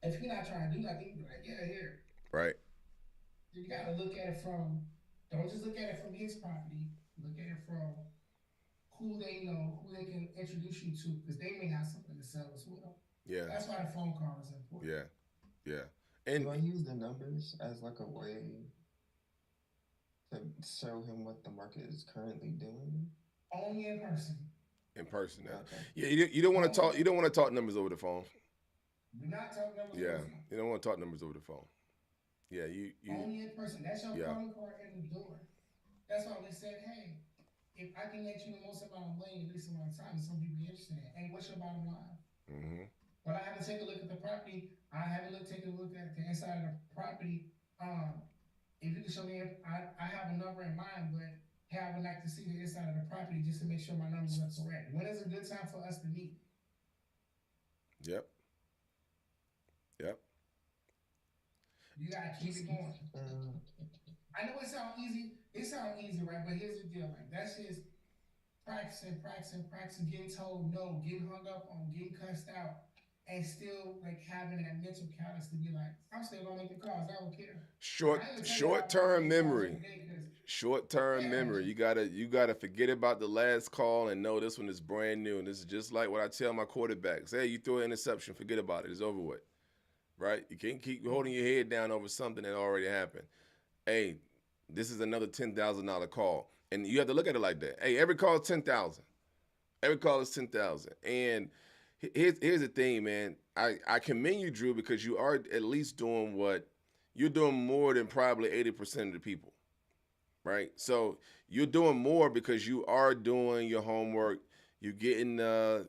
if he's not trying to do nothing, he'd be like, yeah, here. Right. You gotta look at it don't just look at it from his property, look at it from who they know, who they can introduce you to, because they may have something to sell as well. Yeah. That's why the phone call is important. Yeah. Yeah. And do I use the numbers as like a way to show him what the market is currently doing? Only in person. In person, now. Okay. Yeah, you don't want to talk. You don't want to talk numbers over the phone. Do not talk numbers. Yeah, you don't want to talk numbers over the phone. Yeah, you only in person. That's your calling card in the door. That's why we said, hey, if I can get you the most amount of money in the least amount of time, some people be interested in. Hey, what's your bottom line? Mm-hmm. But I have to take a look at the property. I have to take a look at the inside of the property. If you can show me, I have a number in mind, but hey, I would like to see the inside of the property just to make sure my numbers are correct. When is a good time for us to meet? Yep. Yep. You gotta keep it going. I know it sounds easy. It sounds easy, right? But here's the deal: like that's just practicing, getting told no, getting hung up on, getting cussed out, and still like having that mental callous to be like, I'm still gonna make the calls. I don't care. Short-term memory. Short-term memory. You gotta forget about the last call and know this one is brand new. And this is just like what I tell my quarterbacks. Hey, you throw an interception, forget about it. It's over with. Right? You can't keep holding your head down over something that already happened. Hey, this is another $10,000 call. And you have to look at it like that. Hey, every call is $10,000. Every call is $10,000. And here's the thing, man. I commend you, Drew, because you are at least doing you're doing more than probably 80% of the people. Right? So you're doing more because you are doing your homework. You're getting the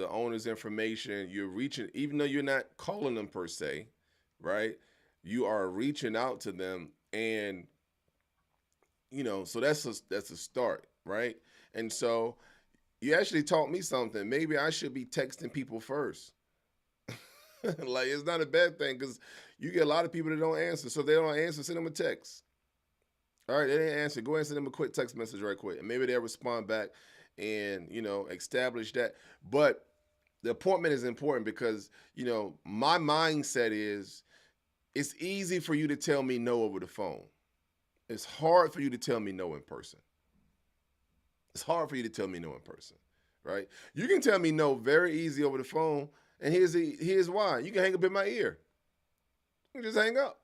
owner's information. You're reaching, even though you're not calling them per se, right? You are reaching out to them, and so that's a start, right? And so You actually taught me something. Maybe I should be texting people first. Like it's not a bad thing because you get a lot of people that don't answer. So if they don't answer, send them a text. All right, they didn't answer. Go ahead and send them a quick text message right quick, and maybe they'll respond back and establish that. But the appointment is important because my mindset is it's easy for you to tell me no over the phone. It's hard for you to tell me no in person. It's hard for you to tell me no in person, right? You can tell me no very easy over the phone, and here's why. You can hang up in my ear. You can just hang up.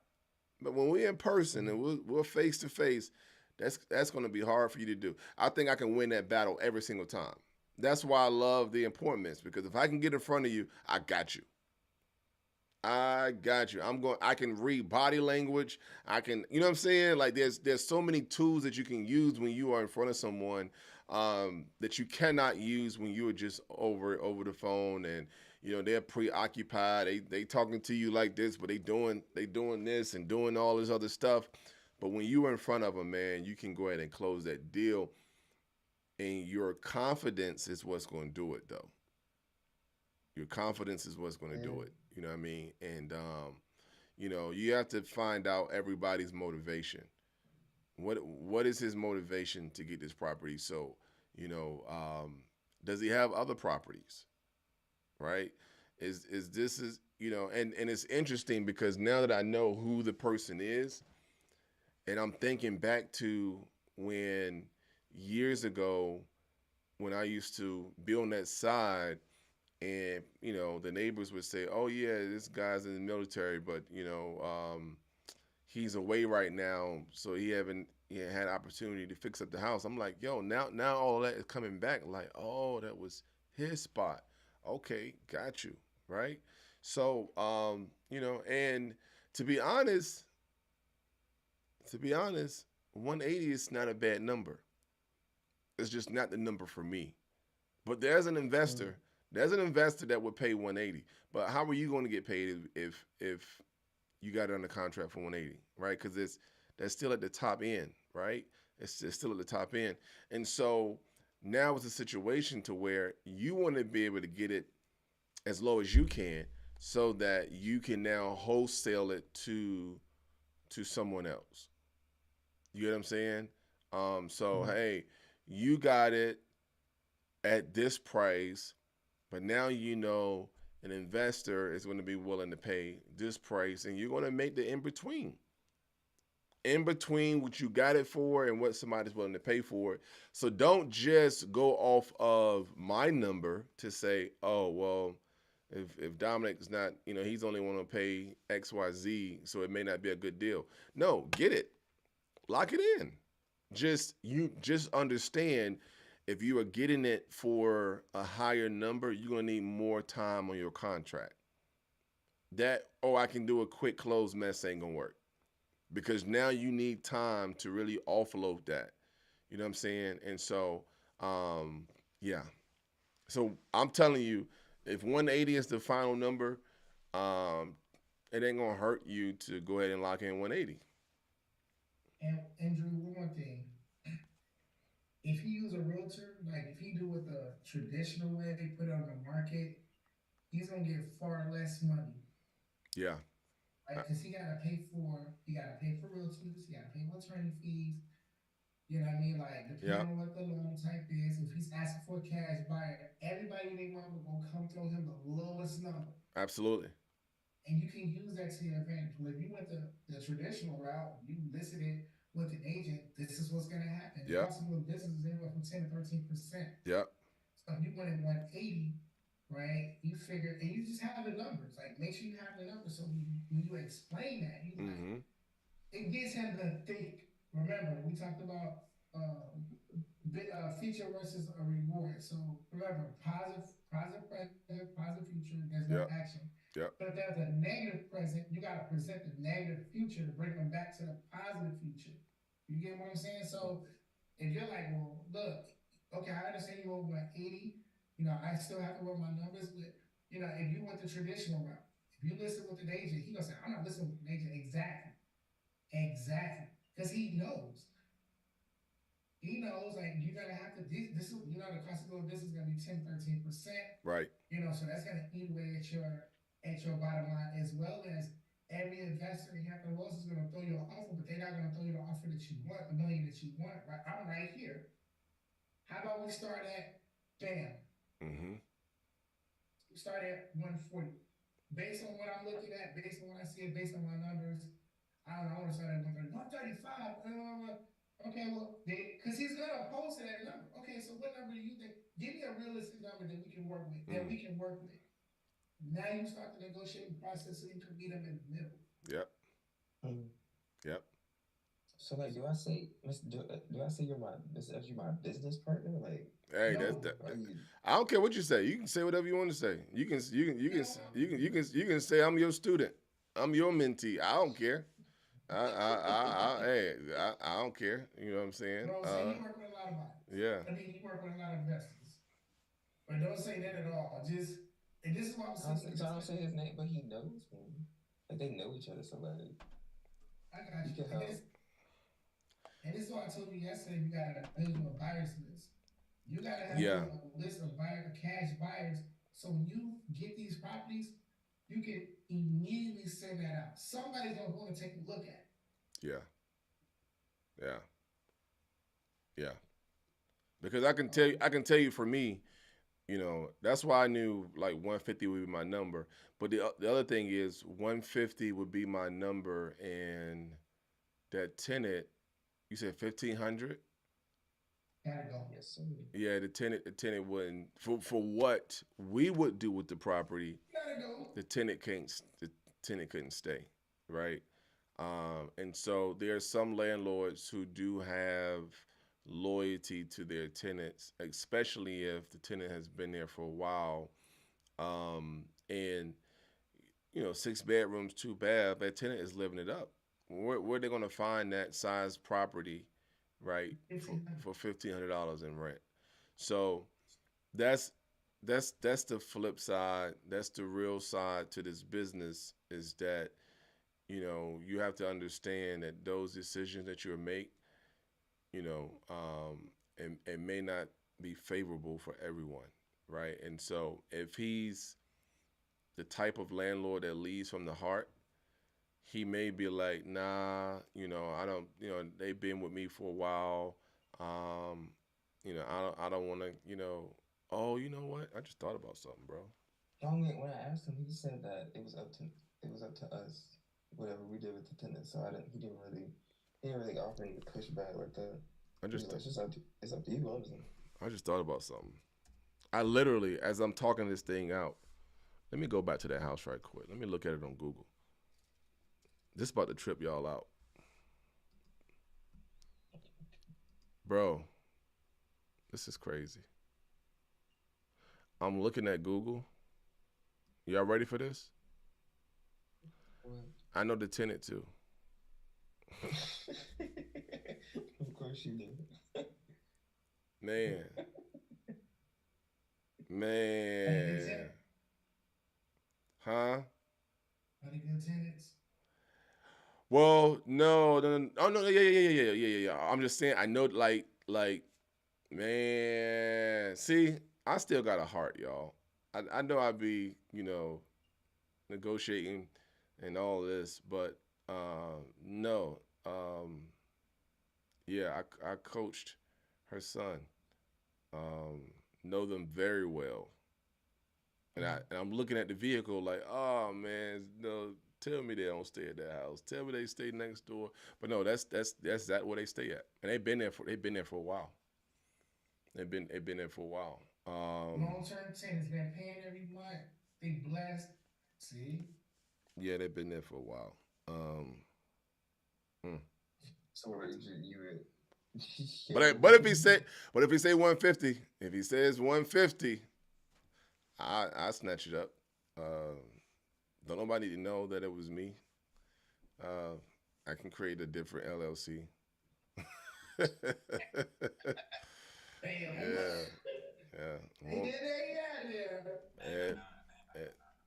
But when we're in person and we're face to face, that's going to be hard for you to do. I think I can win that battle every single time. That's why I love the appointments because if I can get in front of you, I got you. I got you. I can read body language. I can, you know what I'm saying? Like there's so many tools that you can use when you are in front of someone that you cannot use when you are just over the phone and they're preoccupied. They talking to you like this, but they doing this and doing all this other stuff. But when you are in front of them, man, you can go ahead and close that deal. And your confidence is what's going to do it, though. Your confidence is what's going to do Yeah. it. You know what I mean? And you have to find out everybody's motivation. What is his motivation to get this property? So, you know, um, does he have other properties? Right? Is this is and it's interesting because now that I know who the person is, and I'm thinking back to when years ago when I used to be on that side and the neighbors would say, "Oh yeah, this guy's in the military, but he's away right now, so he had opportunity to fix up the house." I'm like, "Yo, now all that is coming back. Like, oh, that was his spot. Okay, got you right." So, and to be honest, to be honest, 180 is not a bad number. It's just not the number for me. But Mm. there's an investor that would pay 180. But how are you going to get paid if you got it under contract for 180, right? Because it's that's still at the top end, right? It's still at the top end, and so now it's a situation to where you want to be able to get it as low as you can, so that you can now wholesale it to someone else. You get what I'm saying? So Mm. hey, you got it at this price, but now an investor is going to be willing to pay this price, and you're going to make the in between what you got it for and what somebody's willing to pay for it. So don't just go off of my number to say, oh well, if Dominic's not, he's only want to pay XYZ, so it may not be a good deal. No, get it, lock it in. Just understand if you are getting it for a higher number, you're gonna need more time on your contract. That I can do a quick close mess ain't gonna work because now you need time to really offload that. You know what I'm saying? And so, yeah. So I'm telling you, if 180 is the final number, um, it ain't gonna hurt you to go ahead and lock in 180. And Drew, one more thing. If he use a realtor, like if he do it the traditional way, put it on the market, he's gonna get far less money, Yeah. right? Because he gotta pay for realtors, he gotta pay for attorney fees. You know what I mean? Like Yeah. depending on what the loan type is, if he's asking for a cash buyer, everybody they want will come throw him the lowest number. Absolutely. And you can use that to your advantage. Well, if you went the traditional route, you listed it with an agent, this is what's gonna happen. The Yep. cost of doing business is anywhere from 10 to 13%. Yep. So if you went at 180, right, you figure and you just have the numbers. Like make sure you have the numbers so when you explain that, you like Mm-hmm. it gets him to think. Remember, we talked about feature versus a reward. So remember, positive present, positive future. There's no Yep. action. Yep. But if there's a negative present, you got to present the negative future to bring them back to the positive future. You get what I'm saying? So if you're like, well, look, okay, I understand you over at 80. I still have to work my numbers, but if you went the traditional route, if you listen with an agent, he gonna say, I'm not listening with an agent exactly. Exactly. Because he knows he knows like you're gonna have to this is the cost of doing business is gonna be 10-13%. Right. So that's gonna eat away at your bottom line, as well as every investor in Hampton Roads is gonna throw you an offer, but they're not gonna throw you the offer that you want, the million that you want. Right, I'm right here. How about we start at bam? Mm-hmm. We start at 140. Based on what I'm looking at, based on what I see, based on my numbers, I don't know, I want to start at 135. Okay, well, because he's gonna oppose to that number. Okay, so what number do you think? Give me a realistic number that we can work with. Now you start the negotiating process so you can meet them in the middle. Yep. Mm. Yep. So like, do I say you're my business partner? Like, Hey, No. I don't care what you say. You can say whatever you want to say. You can say I'm your student. I'm your mentee. I don't care. I don't care. You know what I'm saying? You work with a lot of bodies. Yeah. I mean, you work with a lot of investors. But don't say that at all. And this is what I'm saying. So I don't say his name, but he knows him. Like, they know each other, so like, I got you. can help. And this is what I told you yesterday. You gotta build a buyers list. You gotta have a list of cash buyers. So when you get these properties, you can immediately send that out. Somebody's gonna want to take a look at it. Yeah. Because I can tell you for me, that's why I knew like 150 would be my number. But the other thing is 150 would be my number, and that tenant, you said 1,500. Gotta go. Yes, sir. Yeah, the tenant wouldn't for what we would do with the property. Gotta go. The tenant couldn't stay, right? And so there are some landlords who do have loyalty to their tenants, especially if the tenant has been there for a while. And 6 bedrooms, 2 bath, that tenant is living it up. Where are they going to find that size property, right, for $1,500 in rent? So that's the flip side. That's the real side to this business, is that you have to understand that those decisions that you make, it may not be favorable for everyone, right? And so if he's the type of landlord that leads from the heart, he may be like, nah, I don't, they've been with me for a while. I don't want to, oh, you know what? I just thought about something, bro. When I asked him, he said that it was up to us, whatever we did with the tenant. So he didn't really offer any pushback like that. It's up to you, honestly. I just thought about something. I literally, as I'm talking this thing out, let me go back to that house right quick. Let me look at it on Google. This about to trip y'all out. Bro, this is crazy. I'm looking at Google. Y'all ready for this? What? I know the tenant too. Of course you do. Man. Huh? Are they good tenants? Well, no. Oh no, yeah. I'm just saying, I know, like, man. See, I still got a heart, y'all. I know I'd be, negotiating and all this, but no. Yeah, I coached her son. Know them very well. And I'm looking at the vehicle like, oh man, no, tell me they don't stay at that house. Tell me they stay next door. But no, that's where they stay at. And they've been there for a while. They've been there for a while. Long-term tenants, been paying every month. They blessed. See? Yeah, they've been there for a while. So where you But if he say 150, if he says 150, I snatch it up. Don't nobody need to know that it was me. I can create a different LLC.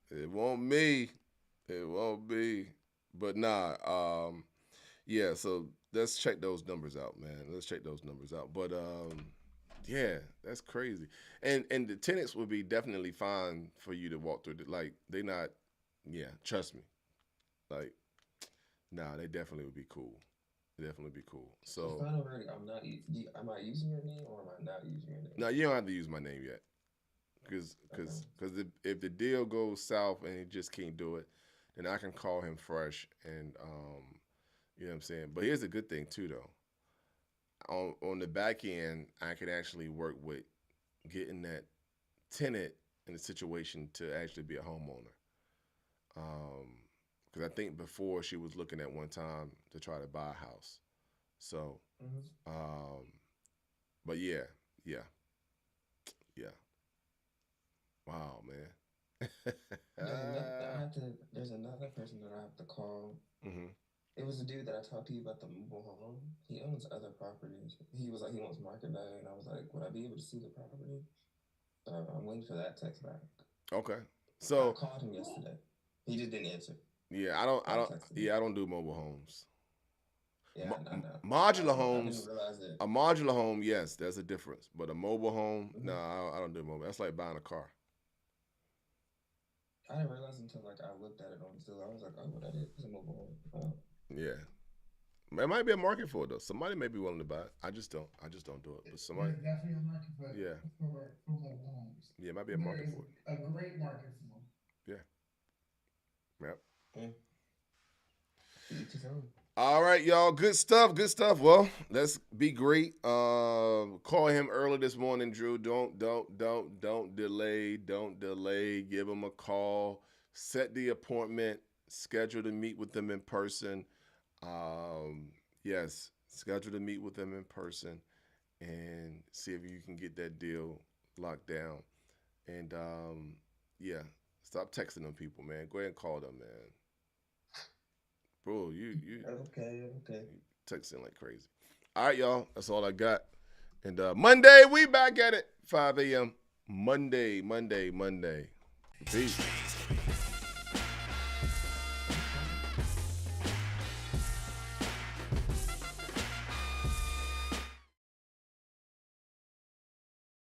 It won't me. It won't be. But nah. Yeah, so let's check those numbers out, man. Let's check those numbers out. But yeah, that's crazy. And the tenants would be definitely fine for you to walk through. Like they not, yeah, trust me. Like, nah, they definitely would be cool. They definitely be cool. It's So not already. I'm not. Am I using your name or am I not using your name? now you don't have to use my name yet, because Okay. if the deal goes south and he just can't do it, then I can call him fresh and you know what I'm saying. But here's a good thing too, though. On the back end, I can actually work with getting that tenant in a situation to actually be a homeowner. Because I think before she was looking at one time to try to buy a house. So, Mm-hmm. um, but yeah, yeah, yeah. Wow, man. There's another person that I have to call. hmm It was a dude that I talked to you about the mobile home. He owns other properties. He was like, he wants market value, and I was like, would I be able to see the property? So I'm waiting for that text back. Okay. I So called him yesterday. He just didn't answer. yeah, Texted him. yeah, I don't do mobile homes. Yeah, I know. Modular I homes, didn't realize that. a modular home, yes, there's a difference. But a mobile home, Mhm. no, I don't do mobile. That's like buying a car. I didn't realize until like I looked at it on Zillow. I was like, oh, what that is? It's a mobile home. Yeah. There might be a market for it though. Somebody may be willing to buy it. I just don't. I just don't do it. But somebody, There's definitely a market for yeah, for mobile homes. yeah, it might be a There market is for it. a great market for them. Yeah. Yep. Each his own. All right, y'all. Good stuff. Good stuff. Well, let's be great. Call him early this morning, Drew. Don't delay. Don't delay. Give him a call. Set the appointment. Schedule to meet with them in person. Yes, schedule to meet with them in person and see if you can get that deal locked down. And yeah, stop texting them people, man. Go ahead and call them, man. Bro, you Okay. texting like crazy. All right, y'all. That's all I got. And Monday, we back at it. 5 a.m. Monday. Peace.